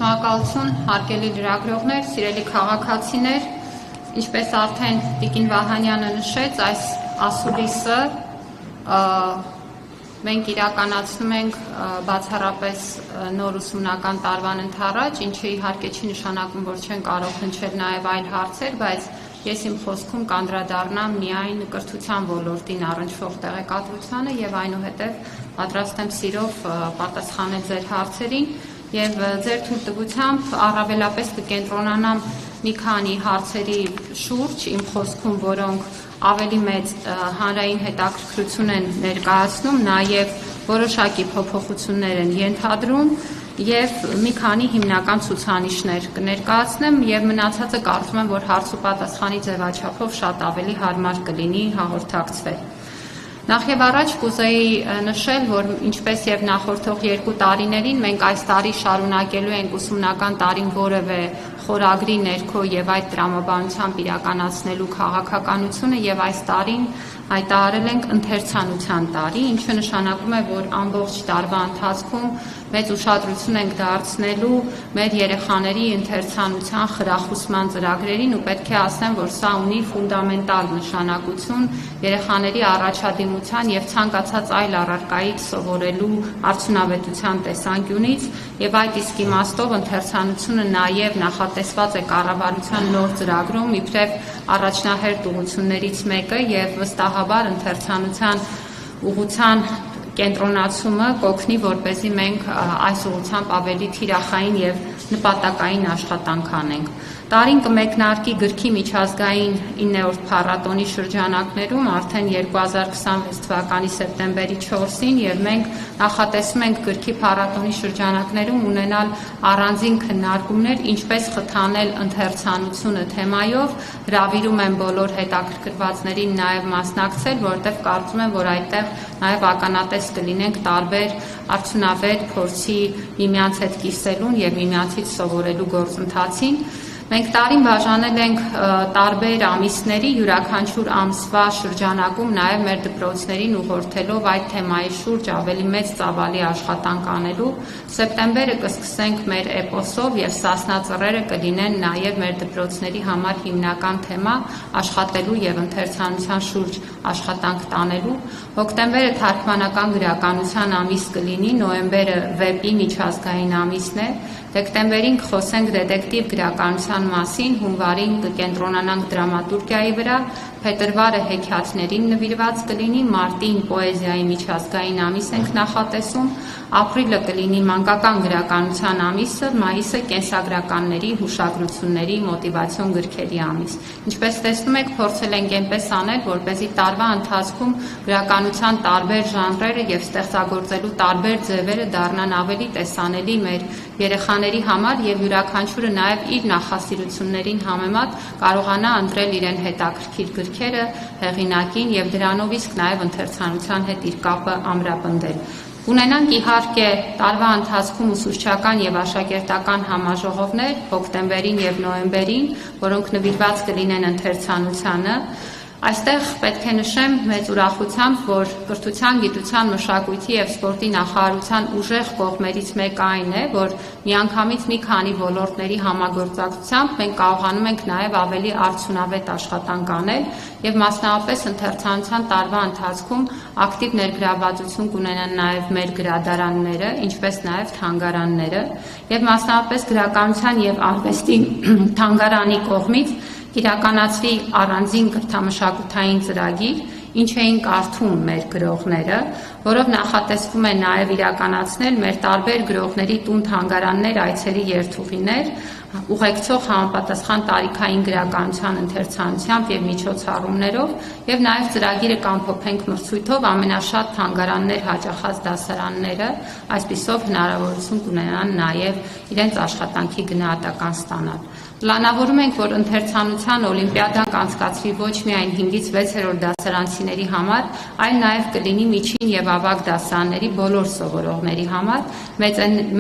Շնորհակալություն, հարգելի լրագրողներ, սիրելի քաղաքացիներ, ինչպես արդեն Տիկին Վահանյանը նշեց, այս ասուլիսը մենք իրականացնում ենք բացառապես նոր ուսումնական տարվան ընդառաջ, ինչը իհարկե չի նշանակում, որ չեն կարող հնչել նաև այլ հարցեր, բայց ես իմ խոսքում կանդրադառնամ միայն կրթության ոլորտին առնչվող տեղեկատվությանը եւ այնուհետեւ պատրաստ եմ սիրով պատասխանել ձեր հարցերին եւ ձեր թույլտվությամբ առավելապես կկենտրոնանամ մի քանի հարցերի շուրջ իմ խոսքում, որոնք ավելի մեծ հանրային հետաքրքրություն են ներկայացնում, նաեւ որոշակի փոփոխություններ են ենթադրում եւ մի քանի հիմնական ցուցանիշներ կներկայացնեմ եւ մնացածը կարծում եմ, որ հարց ու պատասխանի ձևաչափով շատ ավելի հարմար կլինի հաղորդակցվել։ Նախ եւ առաջ կուզեի նշել, որ ինչպես եւ նախորդող 2 տարիներին մենք այս տարի շարունակելու ենք ուսումնական տարին որևէ խորագրի ներքո եւ այդ տրամաբանությամբ իրականացնելու քաղաքականությունը եւ այս տարին հայտարարել ենք ընթերցանության տարի, ինչը նշանակում է, որ ամբողջ տարվա ընթացքում մեծ ուշադրություն ենք դարձնելու մեր երեխաների ընթերցանության խրախուսման ծրագրերին ու պետք է ասեմ, որ սա ունի ֆունդամենտալ նշանակություն երեխաների առաջադիմության եւ ցանկացած այլ առարկայից սովորելու արդյունավետության տեսանկյունից եւ այդ իսկ իմաստով ընթերցանությունը նաեւ նախատեսված է կառավարության նոր ծրագրում իբրև առաջնահերթ ուղղություններից մեկը եւ վստահաբար ընթերցանության ուղղության կենտրոնացումը կօգնի, որպեսզի մենք այս ուղղությամբ ավելի թիրախային եւ նպատակային աշխատանք անենք։ Տարին կմեկնարկի գրքի միջազգային 9-րդ փառատոնի շրջանակներում արդեն 2026 թվականի սեպտեմբերի 4-ին եւ մենք նախատեսում ենք գրքի փառատոնի շրջանակներում ունենալ առանձին քննարկումներ, ինչպես խթանել ընթերցանությունը թեմայով, հրավիրում եմ բոլոր հետաքրքրվածներին նաեւ մասնակցել, որովհետեւ կարծում եմ, որ այդտեղ նաեւ ականատես կլինենք տարբեր արդյունավետ փորձի միմյանց հետ կիսելուն եւ միմյանցից սովորելու գործընթացին։ Մենք տարին բաժանել ենք տարբեր ամիսների յուրաքանչյուր ամսվա շրջանակում նաև մեր դպրոցներին ուղղորդելով այդ թեմայի շուրջ ավելի մեծ ծավալի աշխատանք անելու։ Սեպտեմբերը կսկսենք մեր էպոսով եւ Սասնա ծռերը կլինեն նաև մեր դպրոցների համար հիմնական թեմա աշխատելու եւ ընթերցանության շուրջ աշխատանք տանելու։ Հոկտեմբերը թարգմանական գրականության ամիս կլինի, նոյեմբերը վեպի միջազգային ամիսն է, դեկտեմբերին կխոսենք դետեկտիվ գրականության մասին, հունվարին կկենտրոնանանք դրամատուրգիայի վրա, փետրվարը հեքիաթներին նվիրված կլինի, մարտին պոեզիայի միջազգային ամիս ենք նախատեսում, ապրիլը կլինի մանկական գրականության ամիսը, մայիսը կենսագրականների, հուշագրությունների, մոտիվացիոն գրքերի ամիս։ Ինչպես տեսնում եք, փորձել ենք այնպես անել, որպեսզի տարվա ընթացքում գրականության տարբեր ժանրերը եւ ստեղծագործելու տարբեր ձևերը դառնան ավելի տեսանելի մեր երեխաների համար եւ յուրաքանչյուրը նաեւ իր նախասիրություններին համեմատ կարողանա ընտրել իրեն հետաքրքիր գրքերը, հեղինակին եւ դրանով իսկ նաեւ ընթերցանության հետ իր կապը ամրապնդել։ Ունենանք իհարկե տարվա ընթացքում ուսուցչական եւ աշակերտական համաժողովներ հոկտեմբերին եւ նոյեմբերին, որոնք նվիրված կլինեն ընթերցանությանը։ Այստեղ պետք է նշեմ մեծ ուրախությամբ, որ կրթության, գիտության, մշակույթի եւ սպորտի նախարարության ուժեղ կողմերից մեկը այն է, որ միանգամից մի քանի ոլորտների համագործակցությամբ մենք կարողանում ենք նաեւ ավելի արդյունավետ աշխատանք անել եւ մասնավորապես ընթերցանության տարվա ընթացքում ակտիվ ներգրավվածություն կունենան նաեւ մեր գրադարանները, ինչպես նաեւ թանգարանները եւ մասնավորապես գրականության եւ արվեստի թանգարանի կողմից իրականացվի առանձին կրթամշակութային ծրագիր, ինչ էին կարդում մեր գրողները, որով նախատեսվում է նաև իրականացնել մեր տարբեր գրողների տուն թանգարաններ, այցերի երթուղիներ, ուղեկցող համապատասխան տարիքային գրականության ընթերցանությամբ եւ միջոցառումներով եւ նաեւ ծրագիրը կամփոփենք մրցույթով ամենաշատ թանգարաններ հաճախած դասարանները, այսպիսով հնարավորություն կունենան նաեւ իրենց աշխատանքի գնահատական ստանալ։ Պլանավորում ենք, որ ընթերցանության օլիմպիադան կանցկացվի ոչ միայն 5-ից 6-րդ դասարանցիների համար, այլ նաև կլինի միջին եւ ավագ դասարանների բոլոր սովորողների համար,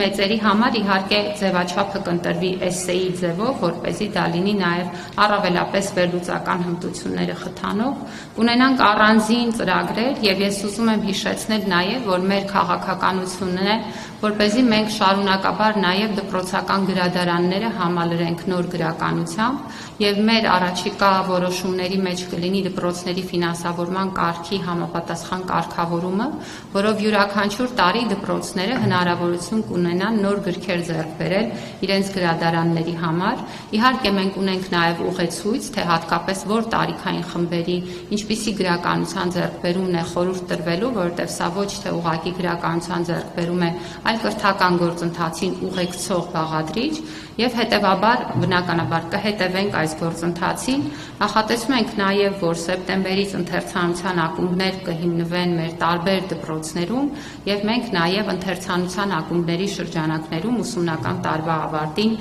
մեծերի համար իհարկե ձևաչափը կընտրվի էսսեի ձևով, որպեսզի դա լինի նաև առավելապես վերլուծական հմտությունները խթանող, կունենանք առանձին ծրագրեր եւ ես ուզում եմ հիշեցնել նաև, որ մեր քաղաքականությունն է, որպեսզի մենք շարունակաբար նաև դպրոցական գրադարանները համալրենք նոր գրականությամբ եւ մեր առաջիկա որոշումների մեջ կլինի դպրոցների ֆինանսավորման կարգի համապատասխան կարգավորումը, որով յուրաքանչյուր տարի դպրոցները հնարավորություն կունենան նոր գրքեր ձեռք բերել իրենց գրադարանների համար։ Իհարկե մենք ունենք նաև ուղեցույց, թե հատկապես որ տարիքային խմբերի ինչպիսի գրականության ձեռքբերումն է խորհուրդ տրվելու, որովհետև սա ոչ թե ուղղակի գրականության ձեռքբերում է, այլ կրթական գործընթացին ուղեկցող բաղադրիչ եւ հետեւաբար բնականաբար կհետևենք այս գործընթացին։ Նախատեսում ենք նաեւ, որ սեպտեմբերից ընթերցանության ակումբներ կհիմնվեն մեր տարբեր դպրոցներում եւ մենք նաեւ ընթերցանության ակումբների շրջանակներում ուսումնական տարվա ավարտին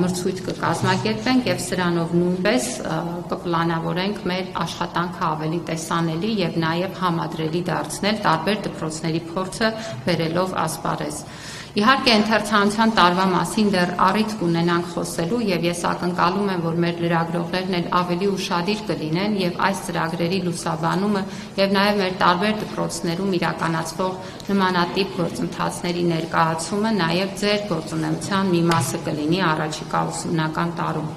մրցույթ կկազմակերպենք եւ սրանով նույնպես կպլանավորենք մեր աշխատանքը ավելի տեսանելի եւ նաեւ համադրելի դարձնել տարբեր դպրոցների փորձը բերելով ասպարեզ։ Իհարկե ընթերցանության տարվա մասին դեռ առիթ կունենանք խոսելու եւ ես ակնկալում եմ, որ մեր լրագրողներն էլ ավելի ուշադիր կլինեն եւ այս ծրագրերի լուսաբանումը եւ նաեւ մեր տարբեր դպրոցներում իրականացվող նմանատիպ գործընթացների ներկայացումը նաեւ ձեր գործունեության մի մասը կլինի առաջիկա ուսումնական տարում։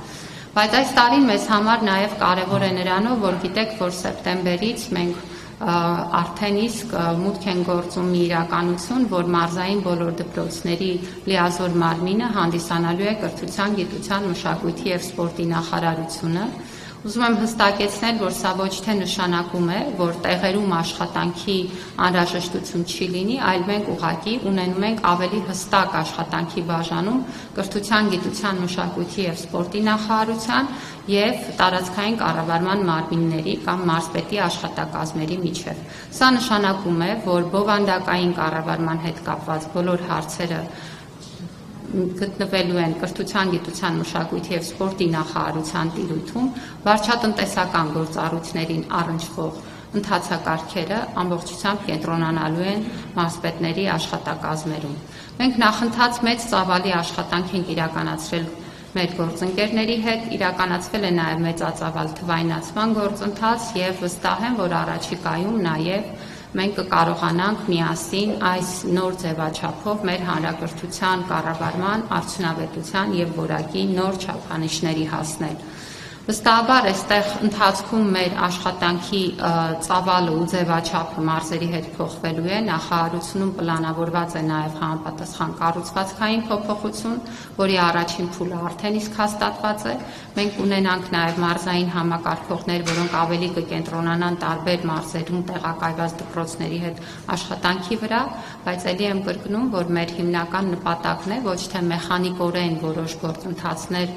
Բայց այս տարին մեզ համար նաեւ կարեւոր է նրանով, որ գիտեք, որ սեպտեմբերից մենք արդեն իսկ մուտք են գործում մի իրականություն, որ մարզային բոլոր դպրոցների լիազոր մարմինը հանդիսանալու է կրթության, գիտության, մշակույթի եւ սպորտի նախարարությունը։ Ուզում եմ հստակեցնել, որ սա ոչ թե նշանակում է, որ տեղերում աշխատանքի անհրաժեշտություն չի լինի, այլ մենք ուղղակի ունենում ենք ավելի հստակ աշխատանքի բաժանում կրթության, գիտության, մշակույթի եւ սպորտի նախարարության եւ տարածքային կառավարման մարմինների կամ մարզպետի աշխատակազմերի միջև։ Սա նշանակում է, որ բովանդակային կառավարման հետ կապված բոլոր հարցերը գտնվելու են կրթության, գիտության, մշակույթի եւ սպորտի նախարարության տիրույթում, վարչատնտեսական գործառույթներին առնչվող ընթացակարգերը ամբողջությամբ կենտրոնանալու են մարզպետների աշխատակազմերում։ Մենք նախընթաց մեծ ծավալի աշխատանք ենք իրականացրել մեր գործընկերների հետ, իրականացվել է նաև մեծածավալ թվայնացման գործընթաց եւ վստահ եմ, որ առաջիկայում նաև մենք կկարողանանք միասին այս նոր ձևաչափով մեր հանրակրթության կառավարման, արդյունավետության եւ որակի նոր չափանիշների հասնել։ Վստահաբար այստեղ ընթացքում մեր աշխատանքի ծավալը ու ձևաչափը մարզերի հետ փոխվելու է, նախարարությունում պլանավորված է նաև համապատասխան կառուցվածքային փոփոխություն, որի առաջին փուլը արդեն իսկ հաստատված է։ Մենք ունենանք նաև մարզային համակարգողներ, որոնք ավելի կկենտրոնանան տարբեր մարզերում տեղակայված դպրոցների հետ աշխատանքի վրա, բայց ելի եմ կրկնում, որ մեր հիմնական նպատակն է ոչ թե մեխանիկորեն որոշ գործընթացներ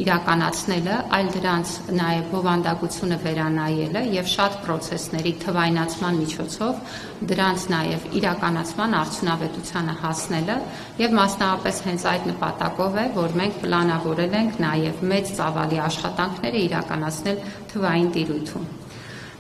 իրականացնելը, այլ դրանց նաև բովանդակությունը վերանայելը եւ շատ process-ների թվայնացման միջոցով դրանց նաև իրականացման արդյունավետությանը հասնելը եւ մասնավորապես հենց այդ նպատակով է, որ մենք պլանավորել ենք նաև մեծ ծավալի աշխատանքները իրականացնել թվային տիրույթում։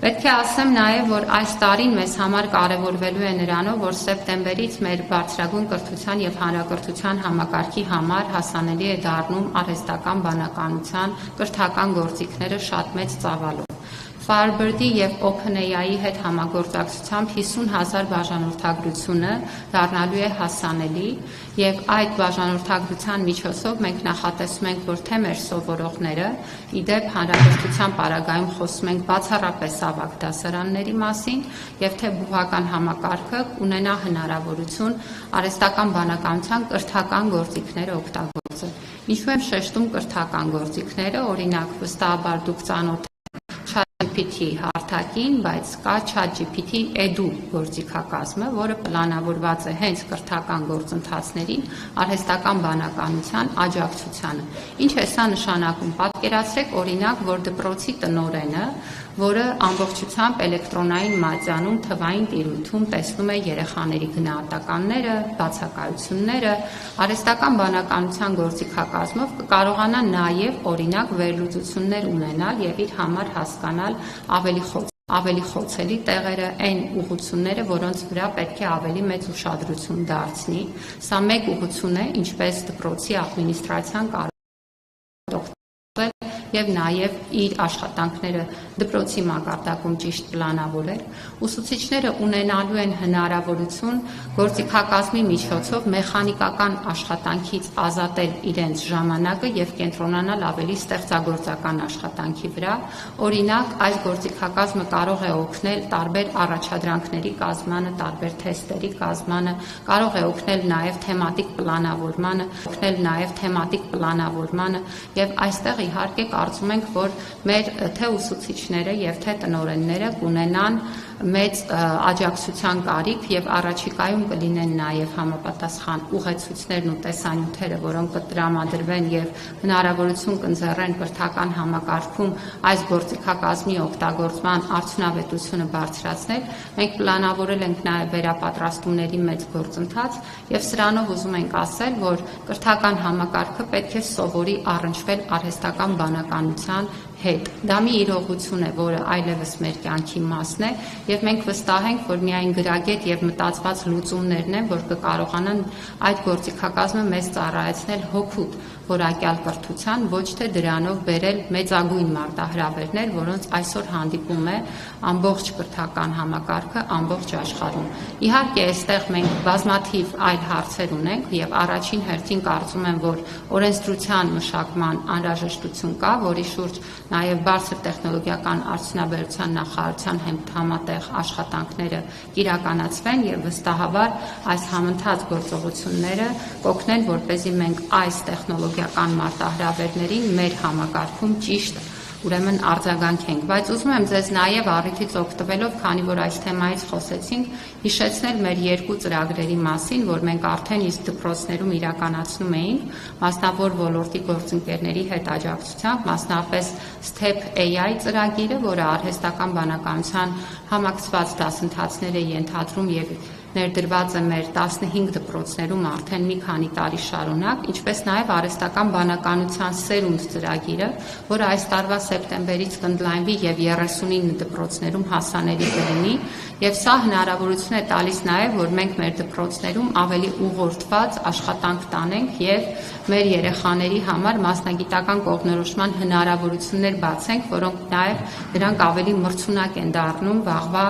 Պետք է ասեմ նաև, որ այս տարին մեզ համար կարևորվելու է նրանով, որ սեպտեմբերից մեր բարձրագույն կրթության եւ հանրակրթության համակարգի համար հասանելի է դառնում արհեստական բանականության կրթական գործիքները շատ մեծ ծավալով։ Firebird-ի եւ OpenAI-ի հետ համագործակցությամբ 50,000 բաժանորդագրությունը դառնալու է հասանելի եւ այդ բաժանորդագրության միջոցով մենք նախատեսում ենք, որ թե մեր սովորողները, իդեպ հանրակրթության պարագայում խոսում ենք բացառապես ավագ դասարանների մասին եւ թե բուհական համակարգը ունենա հնարավորություն արհեստական բանականության կրթական գործիքները օգտագործել։ Ինչու եմ շեշտում կրթական գործիքները, օրինակ վստահաբար դուք ծանոթ ChatGPT հարթակին, բայց կա ChatGPT Edu գործիքակազմը, որը պլանավորված է հենց կրթական գործընթացներին արհեստական բանականության աջակցությանը։ Ինչ է սա նշանակում։ Պատկերացրեք օրինակ, որ դպրոցի տնօրենը որը ամբողջությամբ էլեկտրոնային մատյանում թվային տիրույթում տեսնում է երեխաների գնահատականները, բացակայությունները, արհեստական բանականության գործիքակազմով կկարողանա նաև օրինակ վերլուծություններ ունենալ եւ իր համար հասկանալ ավելի խոցելի տեղերը, այն ուղղությունները, որոնց վրա պետք է ավելի մեծ ուշադրություն դարձնի։ Սա մեկ ուղղություն է, ինչպես դպրոցի ադմինիստրացիան կարող եւ նաեւ իր աշխատանքները դպրոցի մակարդակում ճիշտ պլանավորել, ուսուցիչները ունենալու են հնարավորություն գործիքակազմի միջոցով մեխանիկական աշխատանքից ազատել իրենց ժամանակը եւ կենտրոնանալ ավելի ստեղծագործական աշխատանքի վրա։ Օրինակ, այս գործիքակազմը կարող է օգնել տարբեր առաջադրանքների կազմմանը, տարբեր թեստերի կազմմանը, կարող է օգնել նաեւ թեմատիկ պլանավորմանը եւ այստեղ իհարկե կարծում ենք, որ մեր թե ուսուցիչները եւ թե տնօրենները կունենան մեծ աջակցության կարիք եւ առաջիկայում կլինեն նաեւ համապատասխան ուղեցույցներն ու տեսանյութերը, որոնք կտրամադրվեն եւ հնարավորություն կընձեռեն կրթական համակարգում այս գործիքակազմի օգտագործման արդյունավետությունը բարձրացնել։ Մենք պլանավորել ենք նաեւ վերապատրաստումների մեծ գործընթաց եւ սրանով ուզում ենք ասել, որ կրթական համակարգը պետք է սովորի առնչվել արհեստական բանականության հետ։ Դա մի իրողություն է, որը այլևս մեր կյանքի մասն է եւ մենք վստահ ենք, որ միայն գրագետ եւ մտածված լուծումներն են, որ կկարողանան այդ գործիքակազմը մեզ ծառայեցնել հօգուտ որակյալ կրթության, ոչ թե դրանով բերել մեծագույն մարտահրավերներ, որոնց այսօր հանդիպում է ամբողջ կրթական համակարգը ամբողջ աշխարհում։ Իհարկե, այստեղ մենք բազմաթիվ այլ հարցեր ունենք եւ առաջին հերթին կարծում եմ, որ օրենսդրության մշակման անհրաժեշտություն կա, որի շուրջ նաև բարձր տեխնոլոգիական արդյունաբերության նախարարության համատեղ աշխատանքները կիրականացվեն եւ վստահաբար այս համընթաց գործողությունները կօգնեն, որպեսզի մենք այս տեխնոլոգիական մարտահրավերներին մեր համակարգում ճիշտ արձագանքենք, բայց ուզում եմ ձեզ նաև առիթից օգտվելով, քանի որ այս թեմայից խոսեցինք, հիշեցնել մեր երկու ծրագրերի մասին, որ մենք արդեն իսկ դպրոցներում իրականացնում էինք, մասնավոր ոլորտի գործընկերների հետ աջակցությամբ, մասնապես STEP AI ծրագիրը, որը արհեստական բանականության համակցված դասընթացներ է ենթադրում եւ ներդրված է մեր 15 դպրոցներում արդեն մի քանի տարի շարունակ, ինչպես նաև արհեստական բանականության սերունդ ծրագիրը, որը այս տարվա սեպտեմբերից կընդլայնվի եւ 39 դպրոցներում հասանելի կլինի, եւ սա հնարավորություն է տալիս նաև, որ մենք մեր դպրոցներում ավելի ուղղորդված աշխատանք տանենք եւ մեր երեխաների համար մասնագիտական կողմնորոշման հնարավորություններ բացենք, որոնք նաև նրանք ավելի մրցունակ են դառնում վաղվա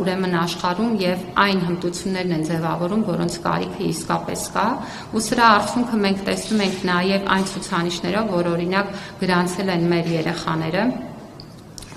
ուրեմն աշխարհում եւ այն հմտություններն են ձևավորում, որոնց կարիքը իսկապես կա, ու սրա արդյունքը մենք տեսնում ենք նաև այն ցուցանիշներով, որ օրինակ գրանցել են մեր երեխաները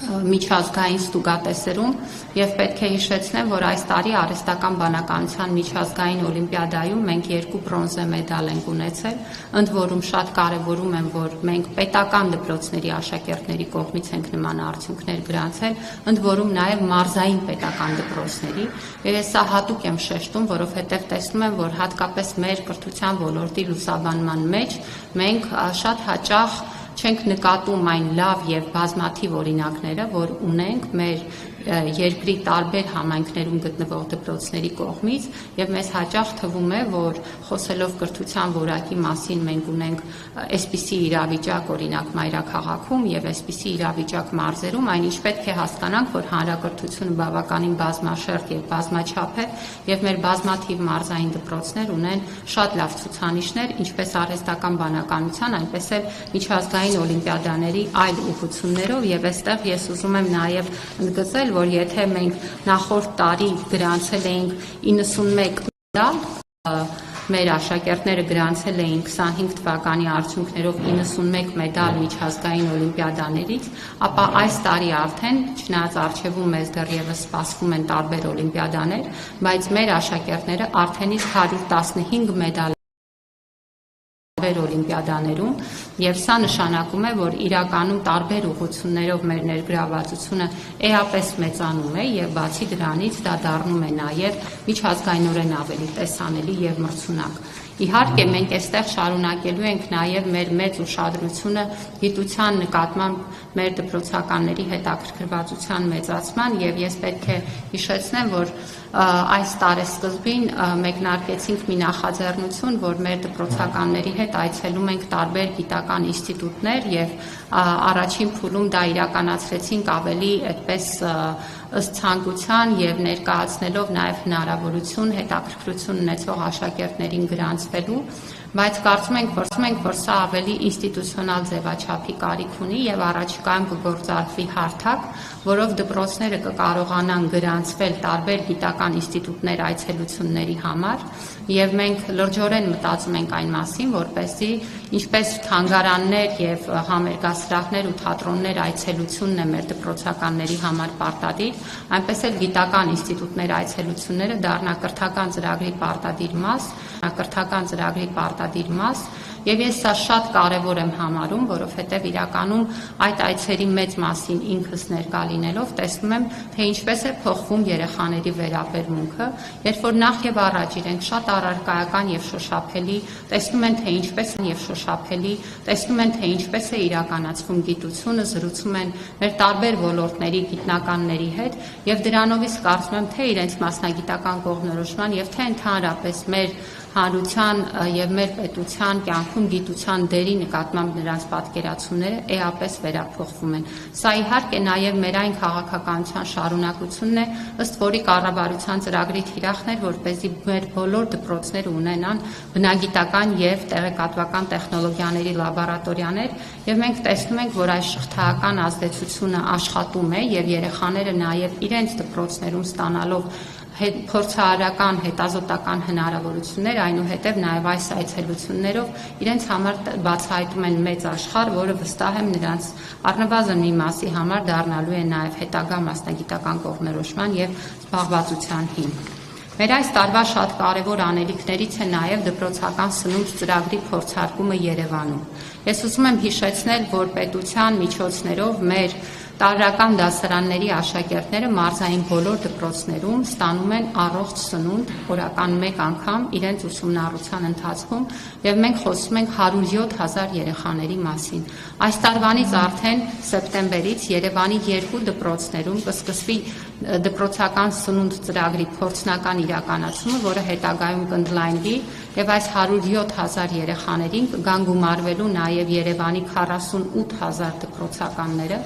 միջազգային ստուգատեսերում եւ պետք է հիշեցնեմ, որ այս տարի արհեստական բանականության միջազգային օլիմպիադայում մենք 2 բրոնզե մեդալ ենք ունեցել, ընդ որում շատ կարեւորում եմ, որ մենք պետական դպրոցների աշակերտների կողմից ենք նման արդյունքներ գրանցել, ընդ որում նաեւ մարզային պետական դպրոցների, եւ ես սա հատուկ եմ շեշտում, որովհետեւ տեսնում եմ, որ հատկապես մեր կրթության ոլորտի լուսաբանման մեջ մենք շատ հաճախ չենք նկատում այն լավ եւ բազմաթիվ օրինակները, որ ունենք մեր երկրի տարբեր համայնքներում գտնվող դպրոցների կողմից եւ մեզ հաճախ թվում է, որ խոսելով կրթության որակի մասին մենք ունենք այսպիսի իրավիճակ օրինակ մայրաքաղաքում եւ այսպիսի իրավիճակ մարզերում, այնինչ պետք է հասկանանք, որ հանրակրթությունը բավականին բազմաշերտ եւ բազմաչափ է եւ մեր բազմաթիվ մարզային դպրոցներ ունեն շատ լավ ցուցանիշներ, ինչպես արհեստական բանականության, այնպես էլ միջազգային օլիմպիադաների այլ ուղղություններով եւ այստեղ ես ուզում եմ նաեւ ընդգծել, որ եթե մենք նախորդ տարի գրանցել էինք 91 մեդալ, մեր աշակերտները գրանցել էին 25 թվականի արդյունքներով 91 մեդալ միջազգային օլիմպիադաներից, ապա այս տարի արդեն, չնայած առջևում մեզ դեռևս սպասվում են տարբեր օլիմպիադաներ, բայց մեր աշակերտները արդեն իսկ 115 մեդալ օլիմպիադաներում եւ սա նշանակում է, որ իրականում տարբեր ուղղություններով մեր ներգրավվածությունը էապես մեծանում է եւ բացի դրանից դա դառնում է նաեւ միջազգայինորեն ավելի տեսանելի եւ մրցունակ։ Իհարկե մենք այստեղ շարունակելու ենք նաև մեր մեծ ուշադրությունը գիտության նկատմամբ մեր դպրոցականների հետաքրքրվածության մեծացման, եւ ես պետք է հիշեցնեմ, որ այս տարեսկզբին մեկնարկեցինք մի նախաձեռնություն, որ մեր դպրոցականների հետ այցելում ենք տարբեր գիտական ինստիտուտներ եւ առաջին փուլում դա իրականացրեցինք ավելի այդպես ըստ ցանկության եւ ներկայացնելով նաեւ հնարավորություն հետաքրքրություն ունեցող աշակերտներին գրանցվելու, բայց կարծում ենք, որ սա ավելի ինստիտուցիոնալ ձևաչափի կարիք ունի եւ առաջիկայում կգործարկվի հարթակ, որով դպրոցները կկարողանան գրանցվել տարբեր գիտական ինստիտուտներ այցելությունների համար եւ մենք լրջորեն մտածում ենք այն մասին, որպեսզի ինչպես թանգարաններ եւ համերգասրահներ ու թատրոններ այցելությունն է մեր դպրոցականների համար պարտադիր, այնպես էլ գիտական ինստիտուտներ այցելությունները դառնա կրթական ծրագրի պարտադիր մաս, եւ ես սա շատ կարեւոր եմ համարում, որովհետեւ իրականում այդ այցերի մեծ մասին ինքս ներկա լինելով տեսնում եմ, թե ինչպես է փոխվում երեխաների վերաբերմունքը, երբ որ նախ եւ առաջ իրենք շատ առարկայական եւ շոշափելի տեսնում են, թե ինչպես է իրականացվում գիտությունը, զրուցում են մեր տարբեր ոլորտների գիտնականների հետ եւ դրանով իսկ կարծում եմ, թե իրենց մասնագիտական կողմնորոշման եւ թե ընդհանրապես մեր հանրության եւ մեր պետության կյանքում գիտության դերի նկատմամբ նրանց պատկերացումները էապես վերափոխվում են։ Սա իհարկե նաեւ մեր այն քաղաքականության շարունակությունն է, ըստ որի կառավարության ծրագրի թիրախն էր, որպեսզի մեր բոլոր դպրոցները ունենան բնագիտական եւ տեղեկատվական տեխնոլոգիաների լաբորատորիաներ, եւ մենք տեսնում ենք, որ այս շղթայական ազդեցությունը աշխատում է եւ երեխաները նաեւ իրենց դպրոցներում ստանալով փորձարարական հետազոտական հնարավորություններ, այնուհետև նաև այս այցելություններով իրենց համար բացահայտում են մեծ աշխարհ, որը վստահ եմ նրանց առնվազն մի մասի համար դառնալու է նաև հետագա մասնագիտական կողմնորոշման եւ զբաղվածության հիմք։ Մեր այս տարվա շատ կարևոր անելիքներից է նաև դպրոցական սնունդ ծրագրի փորձարկումը Երևանում։ Ես ուզում եմ հիշեցնել, որ պետության միջոցներով մեր տարրական դասարանների աշակերտները մարզային բոլոր դպրոցներում ստանում են առողջ սնունդ օրական 1 անգամ իրենց ուսումնառության ընթացքում եւ մենք խոսում ենք 107,000 երեխաների մասին։ Այս տարվանից արդեն սեպտեմբերից Երևանի 2 դպրոցներում կսկսվի դպրոցական սնունդ ծրագրի փորձնական իրականացումը, որը հետագայում կընդլայնվի եւ այս 107,000 երեխաներին կգան գումարվելու նաեւ Երևանի 48,000 դպրոցականները,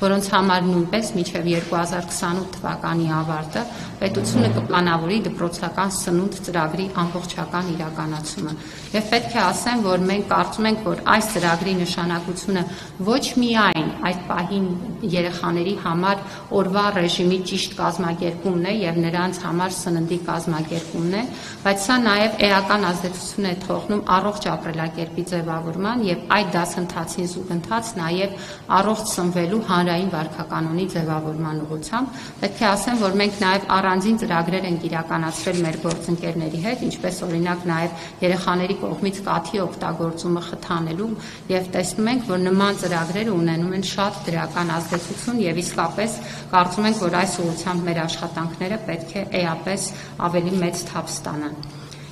որոնց համար նույնպես մինչև 2028 թվականի ավարտը պետությունը կպլանավորի դպրոցական սնունդ ծրագրի ամբողջական իրականացումը։ Եվ պետք է ասեմ, որ մենք կարծում ենք, որ այս ծրագրի նշանակությունը ոչ միայն այդ պահին երեխաների համար օրվա ռեժիմի ճիշտ կազմակերպումն է եւ նրանց համար սննդի կազմակերպումն է, բայց սա նաեւ էական ազդեցություն է թողնում առողջ ապրելակերպի ձևավորման եւ այդ դասընթացին զուգընթաց նաեւ առողջ սնվելու հանրային վարքականոնի ձևավորման ուղղությամբ։ Պետք է ասեմ, որ մենք նաեւ առանձին ծրագրեր ենք իրականացրել մեր գործընկերների հետ, ինչպես օրինակ նաեւ երեխաների կողմից կաթի օգտագործումը խթանելու եւ տեսնում ենք, որ նման ծրագրերը ունենում են շատ դրական ազդեցություն եւ իսկապես կարծում ենք, որ այս ուղղությամբ մեր աշխատանքները պետք է էապես ավելի մեծ թափ ստանան։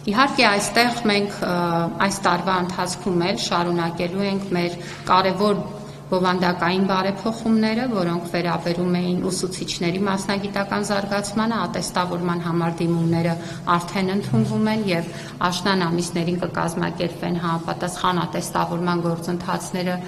Իհարկե այստեղ մենք այս տարվա ընթացքում էլ շարունակելու ենք մեր կարևոր բովանդակային բարեփոխումները, որոնք վերաբերում էին ուսուցիչների մասնագիտական զարգացմանը, ատեստավորման համար դիմումները արդեն ընդունվում են եւ աշնան ամիսներին կկազմակերպվեն համապատասխան ատեստավորման գործընթացները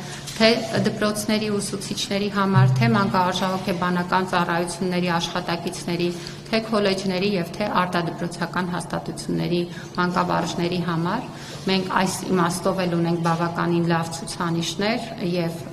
թե դպրոցների ուսուցիչների համար, թե մանկահրաժարակաբանական ծառայությունների աշխատակիցների, թե քոլեջների եւ թե արտադպրոցական հաստատությունների մանկավարժների համար։ Մենք այս իմաստով էլ ունենք բավականին լավ ցուցանիշներ եւ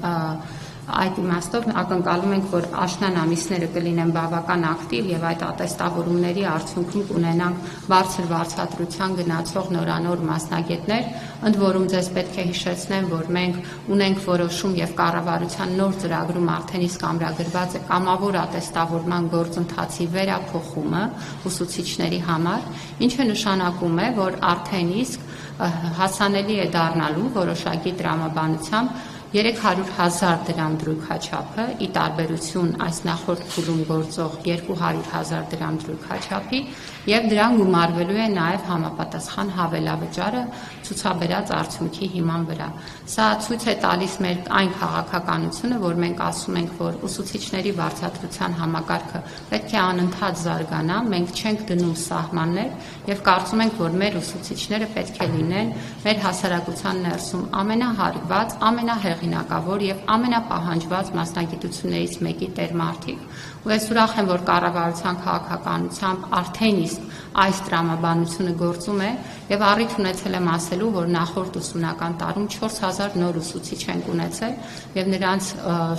այդ իմաստով ակնկալում ենք, որ աշնան ամիսները կլինեն բավական ակտիվ եւ այդ ատեստավորումների արդյունքում կունենանք բարձր վարձատրության գնացող նորանոր մասնագետներ, ընդ որում ձեզ պետք է հիշեցնեմ, որ մենք ունենք որոշում եւ կառավարության նոր ծրագրում արդեն իսկ ամրագրված է կամավոր ատեստավորման գործընթացի վերափոխումը ուսուցիչների համար, ինչը նշանակում է, որ արդեն իսկ հասանելի է դառնալու որոշակի տրամաբանությամբ 300,000 դրամ դրույքաչափը, ի տարբերություն այս նախորդ փուլում գործող 200,000 դրամ դրույքաչափի, եւ դրան գումարվելու է նաեւ համապատասխան հավելավճարը ցուցաբերած արդյունքի հիման վրա։ Սա ցույց է տալիս մեր այն քաղաքականությունը, որ մենք ասում ենք, որ ուսուցիչների վարձատրության համակարգը պետք է անընդհատ զարգանա, մենք չենք դնում սահմաններ եւ կարծում ենք, որ մեր ուսուցիչները պետք է լինեն մեր հասարակության ներսում ամենահարգված, ամենահեղինակավոր եւ ամենապահանջված մասնագիտություններից մեկի տերմարտիկ։ Ու ես ուրախ եմ, որ կառավարության քաղաքականությամբ արդեն իսկ այս տրամաբանությունը գործում է եւ առիթ ունեցել եմ ասելու, որ նախորդ ուսումնական տարում 4000 նոր ուսուցիչ ենք ունեցել եւ նրանց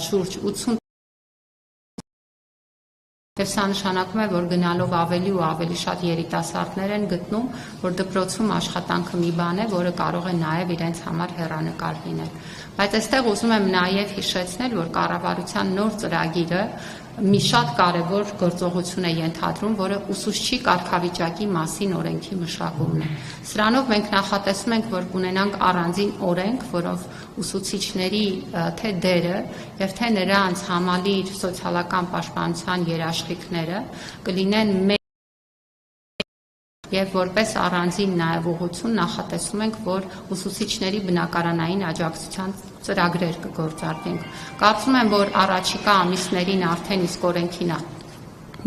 շուրջ 80 Եվ սա նշանակում է, որ գնալով ավելի ու ավելի շատ երիտասարդներ են գտնում, որ դպրոցում աշխատանքը մի բան է, որը կարող է նաև իրենց համար հեռանկար լինել։ Բայց այստեղ ուզում եմ նաև հիշեցնել, որ կառավարության նոր ծրագիրը մի շատ կարևոր գործողություն է ենթադրում, որը ուսուցչի կարգավիճակի մասին օրենքի մշակումն է։ Սրանով մենք նախատեսում ենք, որ կունենանք առանձին օրենք, որով ուսուցիչների թե դերը եւ թե նրանց համալիր սոցիալական պաշտպանության երաշխիքները կլինեն Եվ որպես առանձին նաև ուղղություն նախատեսում ենք, որ ուսուցիչների բնակարանային աջակցության ծրագրեր կգործարկենք։ Կարծում եմ, որ առաջիկա ամիսներին արդեն իսկ օրենքի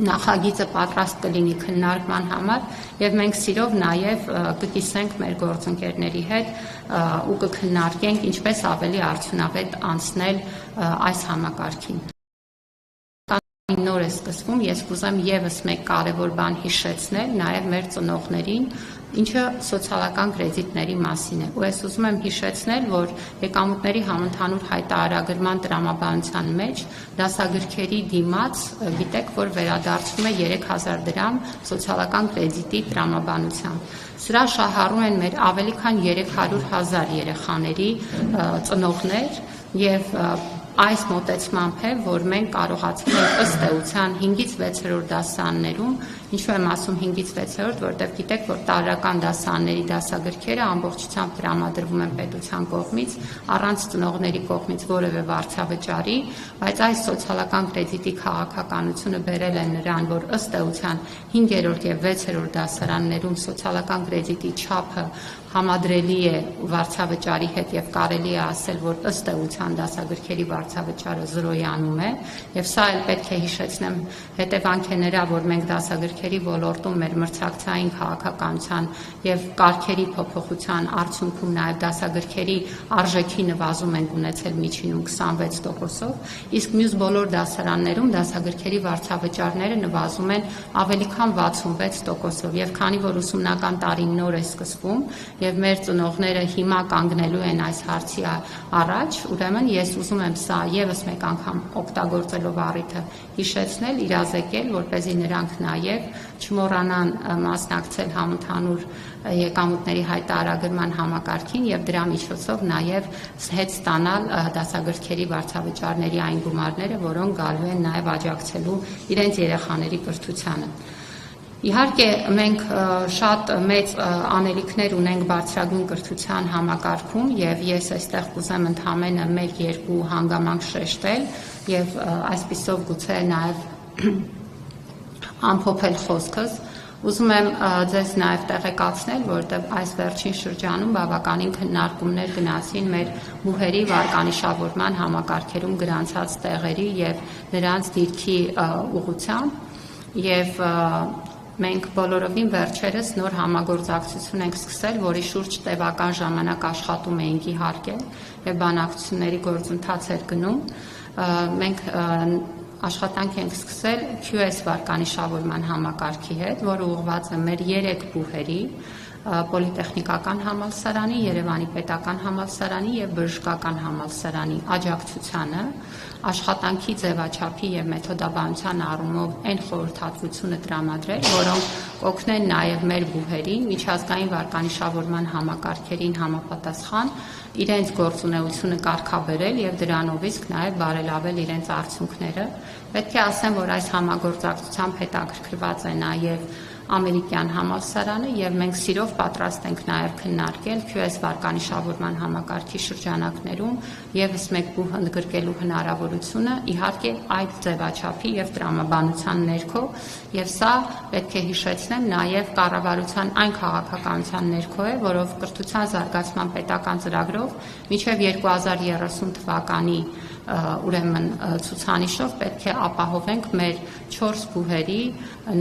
նախագիծը պատրաստ կլինի քննարկման համար եւ մենք սիրով նաև կկիսենք մեր գործընկերների հետ ու կքննարկենք ինչպես ավելի արդյունավետ անցնել այս համակարգին։ Նոր է սկսվում, ես կուզեմ եւս մեկ կարևոր բան հիշեցնել նաև մեր ծնողներին, ինչը սոցիալական կրեդիտների մասին է։ Ու ես ուզում եմ հիշեցնել, որ եկամուտների համընդհանուր հայտարարագրման տրամաբանության մեջ դասագրքերի դիմաց գիտեք, որ վերադարձվում է 3000 դրամ սոցիալական կրեդիտի տրամաբանությամբ։ Սրա շահառու են մեր ավելի քան 300,000 երեխաների ծնողներ եւ Այս մոտեցմամբ է, որ մենք կարողացել ենք ըստ էության 5-ից 6-րդ դասարաններում, ինչու եմ ասում 5-ից 6-րդ, որտեղ գիտեք, որ տարրական դասարանների դասագրքերը ամբողջությամբ տրամադրվում են պետության կողմից, առանց ծնողների կողմից որևէ վարձավճարի, բայց այս սոցիալական կրեդիտի քաղաքականությունը բերել է նրան, որ ըստ էության 5-րդ եւ 6-րդ դասարաններում սոցիալական կրեդիտի չափը համադրելի է վարձավճարի հետ եւ կարելի է ասել, որ ըստ էության դասագրքերի վարձավճարը զրոյանում է եւ սա էլ պետք է հիշեցնեմ հետևանք է նրա, որ մենք դասագրքերի ոլորտում մեր մրցակցային քաղաքականության եւ կարգերի փոփոխության արդյունքում նաեւ դասագրքերի արժեքի նվազում ենք ունեցել միջինում 26%-ով, իսկ մյուս բոլոր դասարաններում դասագրքերի վարձավճարները նվազում են ավելի քան 66%-ով եւ քանի որ ուսումնական տարին նոր է սկսվում եւ մեր ծնողները հիմա կանգնելու են այս հարցի առաջ, ուրեմն ես ուզում եմ սա եւս մեկ անգամ օգտագործելով առիթը հիշեցնել, իրազեկել, որպեսզի նրանք նաեւ չմոռանան մասնակցել համընդհանուր եկամուտների հայտարարագրման համակարգին եւ դրա միջոցով նաեւ հետ ստանալ դասագրքերի վարձավճարների այն գումարները, որոնք գալու են նաեւ աջակցելու իրենց երեխաների կրթությանը։ Իհարկե մենք շատ մեծ անելիքներ ունենք բարձրագույն կրթության համակարգում եւ ես այստեղ կուզեմ ընդհանրապես մեկ-երկու հանգամանք շեշտել եւ այսպիսով գուցե նաեւ ամփոփել խոսքս Ուզում եմ ձեզ նաև տեղեկացնել, որտեղ այս վերջին շրջանում բավականին քննարկումներ գնացին մեր բուհերի վարկանիշավորման համակարգերում գրանցած տեղերի եւ նրանց դիրքի ուղղությամբ եւ Մենք բոլորովին վերջերս նոր համագործակցություն ենք սկսել, որի շուրջ տևական ժամանակ աշխատում էինք իհարկե եւ բանակցությունների գործընթաց էր գնում։ Մենք աշխատանք ենք սկսել QS վարկանիշավորման համակարգի հետ, որը ուղղված է մեր 3 բուհերի, Պոլիտեխնիկական համալսարանի, Երևանի պետական համալսարանի եւ Բժշկական համալսարանի աջակցությանը աշխատանքի ձևաչափի եւ մեթոդաբանության առումով այն խորհրդատվությունը տրամադրել, որոնք կօգնեն նաեւ մեր բուհերին միջազգային վարկանիշավորման համակարգերին համապատասխան իրենց գործունեությունը կարգաբերել եւ դրանով իսկ նաեւ բարելավել իրենց արդյունքները։ Պետք է ասեմ, որ այս համագործակցությամբ հետաքրքրված է նաեւ ամերիկյան համալսարանը եւ մենք սիրով պատրաստ ենք նաեւ քննարկել QS վարկանիշավորման համակարգի շրջանակներում եւս մեկ բուհ ընդգրկելու հնարավորությունը, իհարկե այդ ձևաչափի եւ տրամաբանության ներքո, եւ սա պետք է հիշեցնեմ նաեւ կառավարության այն քաղաքականության ներքո է, որով կրթության զարգացման պետական ծրագրով մինչեւ 2030 թվականի ուրեմն ցուցանիշով պետք է ապահովենք մեր 4 բուհերի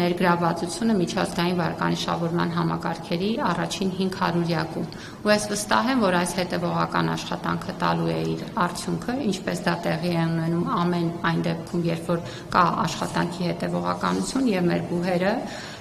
ներգրավվածությունը միջազգային վարկանիշավորման համակարգերի առաջին 500-յակում։ Ու ես վստահ եմ, որ այս հետևողական աշխատանքը տալու է իր արդյունքը, ինչպես դա տեղի է ունենում ամեն այն դեպքում, երբ որ կա աշխատանքի հետևողականություն եւ մեր բուհերը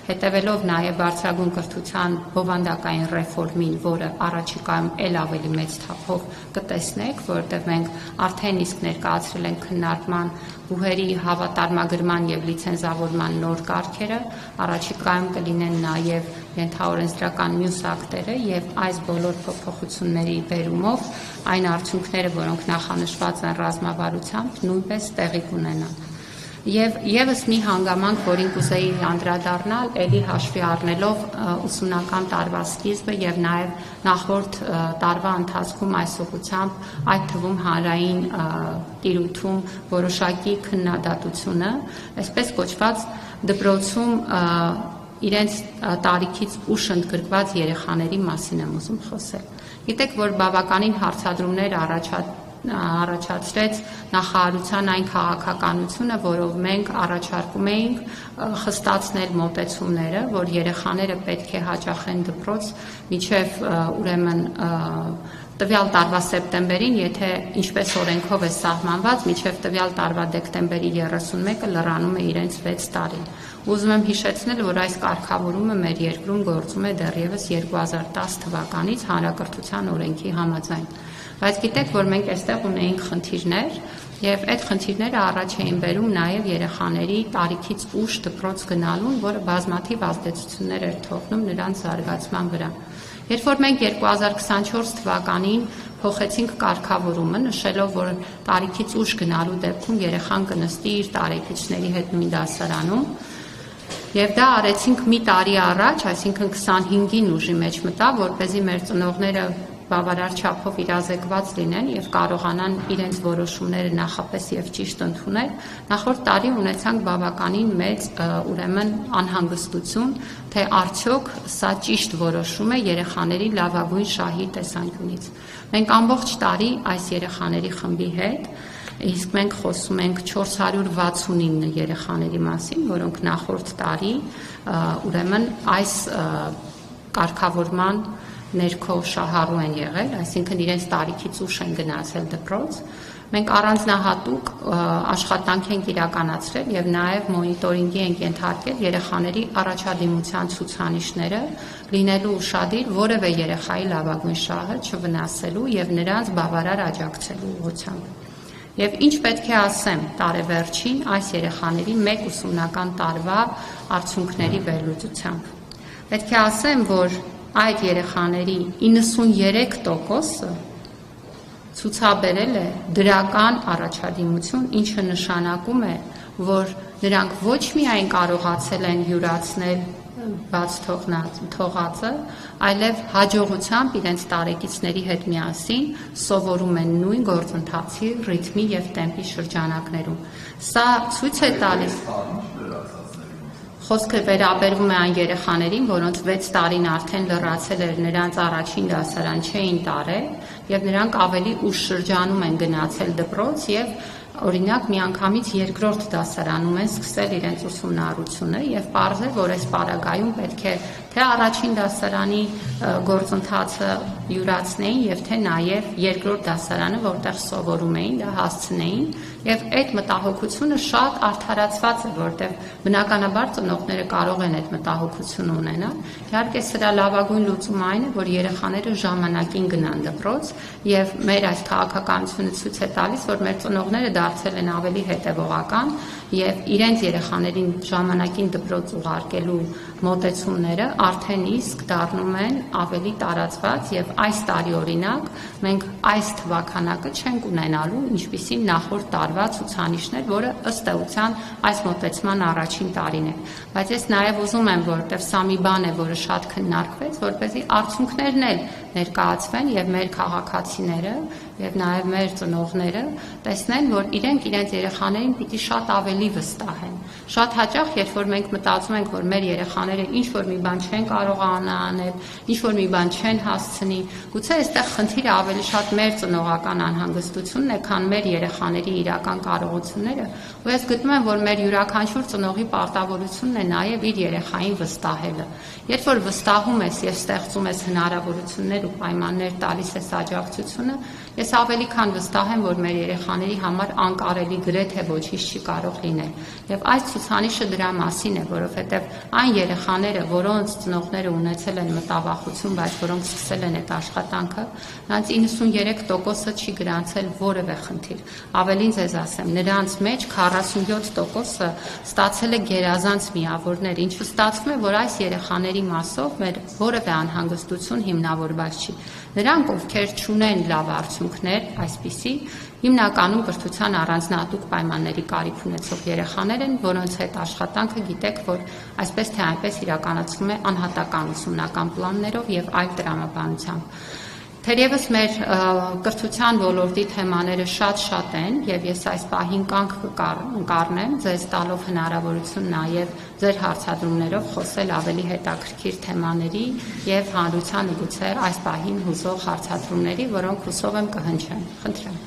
հետևելով նաև բարձրագույն կրթության բովանդակային ռեֆորմին, որը առաջիկայում ել ավելի մեծ թափով կտեսնեք, որովհետև մենք արդեն իսկ ներկայացրել ենք քննարկման բուհերի հավատարմագրման եւ լիցենզավորման նոր կարգերը, առաջիկայում կլինեն նաև ենթաօրենսդրական մյուս ակտերը եւ այս բոլոր փոփոխությունների բերումով այն արդյունքները, որոնք նախանշված են ռազմավարությամբ, նույնպես տեղի կունենան։ Եվ եւս մի հանգամանք, որին կուզեի անդրադառնալ, ելի հաշվի առնելով ուսումնական տարվա սկիզբը եւ նաեւ նախորդ տարվա ընթացքում այս ուղղությամբ, այդ թվում հանրային տիրույթում որոշակի քննադատությունը, այսպես կոչված դպրոցում իրենց տարիքից ուշ ընդգրկված երեխաների մասին եմ ուզում խոսել։ Գիտեք, որ բավականին հարցադրումներ առաջացրեց նախարարության այն քաղաքականությունը, որով մենք առաջարկում էինք խստացնել մոտեցումները, որ երեխաները պետք է հաճախեն դպրոց մինչև ուրեմն տվյալ տարվա սեպտեմբերին, եթե ինչպես օրենքով է սահմանված, մինչև տվյալ տարվա դեկտեմբերի 31-ը լրանում է իրենց 6 տարին։ Ուզում եմ հիշեցնել, որ այս կարգավորումը մեր երկրում գործում է դեռևս 2010 թվականից հանրակրթության օրենքի համաձայն։ Բայց գիտեք, որ մենք այստեղ ունեինք խնդիրներ, եւ այդ խնդիրները առաջ էին բերում նաեւ երեխաների տարիքից ուշ դպրոց գնալուն, որը բազմաթիվ ազդեցություններ էր թողնում նրանց զարգացման վրա։ Երբ որ մենք 2024 թվականին փոխեցինք կարգավորումը, նշելով, որ տարիքից ուշ գնալու դեպքում երեխան կնստի իր տարեկիցների հետ նույն դասարանում, եւ դա արեցինք մի տարի առաջ, այսինքն 25-ին ուժի մեջ մտավ, որպեսզի մեր ծնողները բավարար չափով իրազեկված լինեն եւ կարողանան իրենց որոշումները նախապես եւ ճիշտ ընդունել, նախորդ տարի ունեցանք բավականին մեծ ուրեմն անհանգստություն, թե արդյոք սա ճիշտ որոշում է երեխաների լավագույն շահի տեսանկյունից։ Մենք ամբողջ տարի այս երեխաների խմբի հետ, իսկ մենք խոսում ենք 469 երեխաների մասին, որոնք նախորդ տարի ուրեմն այս կարգավորման ներքո շահառու են եղել, այսինքն իրենց տարիքից ուշ են գնացել դպրոց, մենք առանձնահատուկ աշխատանք ենք իրականացրել եւ նաեւ մոնիտորինգի ենք ենթարկել երեխաների առաջադիմության ցուցանիշները, լինելու ուշադիր որևէ երեխայի լավագույն շահը չվնասելու եւ նրանց բավարար աջակցելու ուղղությամբ։ Եվ ինչ պետք է ասեմ տարեվերջին այս երեխաների մեկ ուսումնական տարվա արդյունքների վերլուծությամբ։ Պետք է ասեմ, որ այդ երեխաների 93%-ը ցուցաբերել է դրական առաջադիմություն, ինչը նշանակում է, որ նրանք ոչ միայն կարողացել են յուրացնել բաց թողածը, այլև հաջողությամբ իրենց տարեկիցների հետ միասին սովորում են նույն գործընթացի ռիթմի եւ տեմպի շրջանակներում։ Սա ցույց է տալիս Խոսքը վերաբերվում է այն երեխաներին, որոնց 6 տարին արդեն լրացել էր նրանց առաջին դասարան չէին տարել եւ նրանք ավելի ուշ շրջանում են գնացել դպրոց եւ օրինակ միանգամից երկրորդ դասարանում են սկսել իրենց ուսումնառությունը եւ պարզ է, որ այս պարագայում պետք է թե առաջին դասարանի գործընթացը յուրացնեին եւ թե նաեւ երկրորդ դասարանը, որտեղ սովորում էին, դա հասցնեին եւ այդ մտահոգությունը շատ արդարացված է, որտեղ բնականաբար ծնողները կարող են այդ մտահոգությունը ունենալ։ Իհարկե սրա լավագույն լուծումը այն է, որ երեխաները ժամանակին գնան դպրոց եւ մեր այս քաղաքականությունը ցույց է տալիս, որ մեր ծնողները դարձել են ավելի հետևողական եւ իրենց երեխաներին ժամանակին դպրոց ուղարկելու մոտեցումները արդեն իսկ դառնում են ավելի տարածված եւ այս տարի օրինակ մենք այս թվականակը չենք ունենալու ինչպիսին նախորդ տարվա ցուցանիշներ, որը ըստ էության այս մոտեցման առաջին տարին է, բայց ես նաեւ ուզում եմ, որովհետեւ սա մի բան է, որը շատ քննարկվեց, որպեսզի արդյունքներն էլ ներկայացվեն եւ մեր քաղաքացիները եւ նաեւ մեր ծնողները տեսնեն, որ իրենք իրենց երեխաներին պիտի շատ ավելի վստահեն։ Շատ հաճախ, երբ որ մենք մտածում ենք, որ մեր երեխաները ինչ-որ մի բան չեն կարող անել, ինչ-որ մի բան չեն հասցնի, գուցե այստեղ խնդիրը ավելի շատ մեր ծնողական անհանգստությունն է, քան մեր երեխաների իրական կարողությունները, ու ես գտնում եմ, որ մեր յուրաքանչյուր ծնողի պարտավորությունն է նաեւ իր երեխային վստահելը։ Երբ որ վստահում ես եւ ստեղծում ես հնարավորություններ ու պայմաններ տալիս ես աջակցությունը, ես ավելի քան վստահ եմ, որ մեր երեխաների համար անկարելի գրեթե ոչինչ չի կարող լինել։ Եվ այս ցուցանիշը դրա մասին է, որովհետև այն երեխաները, որոնց ծնողները ունեցել են մտավախություն, բայց որոնք սկսել են այդ աշխատանքը, նրանց 93%-ը չի գրանցել որևէ խնդիր։ Ավելին ձեզ ասեմ, նրանց մեջ 47%-ը ստացել է գերազանց միավորներ, ինչը ստացվում է, որ այս երեխաների մասով մեր որևէ անհանգստություն հիմնավորված չի։ Նրանք, ովքեր չունեն լավ արդյունքներ, այսպիսի, հիմնականում կրթության առանձնահատուկ պայմանների կարիք ունեցող երեխաներ են, որոնց հետ աշխատանքը գիտեք, որ այսպես թե այնպես իրականացվում է անհատական ուսումնական պլաններով եւ այլ տրամաբանությամբ։ Թերևս մեր կրթության ոլորտի թեմաները շատ են եւ ես այս պահին կանգ կառնեմ ձեզ տալով հնարավորություն նաեւ ձեր հարցադրումներով խոսել ավելի հետաքրքիր թեմաների եւ հանրությանը գուցե այս պահին հուզող հարցադրումների, որոնք հուսով եմ կհնչեն։ Խնդրեմ։